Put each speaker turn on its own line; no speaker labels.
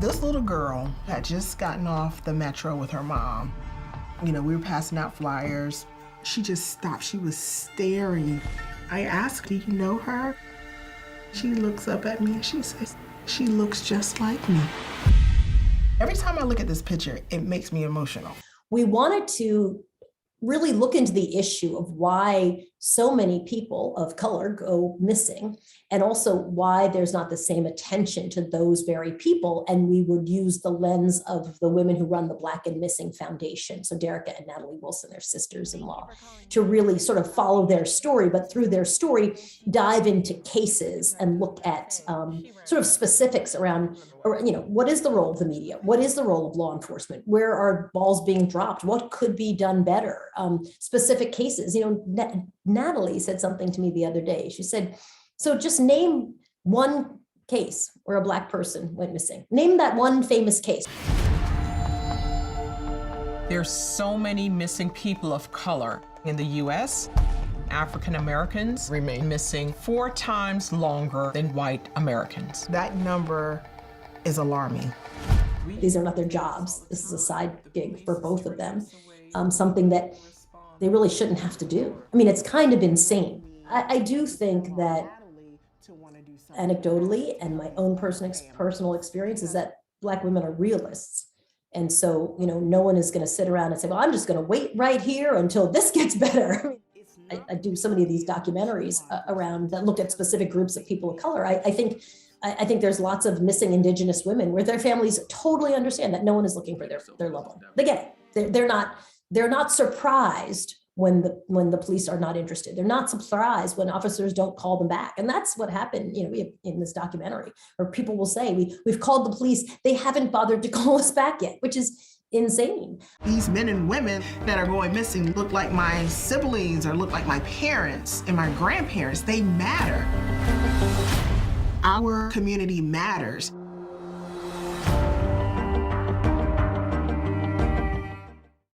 This little girl had just gotten off the metro with her mom. You know, we were passing out flyers. She just stopped. She was staring. I asked, do you know her? She looks up at me and she says, she looks just like me. Every time I look at this picture, it makes me emotional.
We wanted to really look into the issue of why so many people of color go missing, and also why there's not the same attention to those very people. And we would use the lens of the women who run the Black and Missing Foundation, so Derrica and Natalie Wilson, their sisters-in-law, to really sort of follow their story, but through their story, dive into cases and look at sort of specifics around, you know, what is the role of the media? What is the role of law enforcement? Where are balls being dropped? What could be done better? Specific cases. You know, Natalie said something to me the other day. She said, so just name one case where a Black person went missing. Name that one famous case.
There's so many missing people of color in the US. African Americans remain missing 4 times longer than white Americans.
That number is alarming.
These are not their jobs. This is a side gig for both of them. Something that they really shouldn't have to do. I mean, it's kind of insane. I do think that anecdotally, and my own personal experience, is that Black women are realists. And so, you know, no one is going to sit around and say, well, I'm just going to wait right here until this gets better. I do so many of these documentaries around that look at specific groups of people of color. I think there's lots of missing Indigenous women where their families totally understand that no one is looking for their loved one. They get it. They're not surprised when the police are not interested. They're not surprised when officers don't call them back. And that's what happened, you know, in this documentary, where people will say, we've called the police, they haven't bothered to call us back yet, which is insane.
These men and women that are going missing look like my siblings or look like my parents and my grandparents. They matter. Our community matters.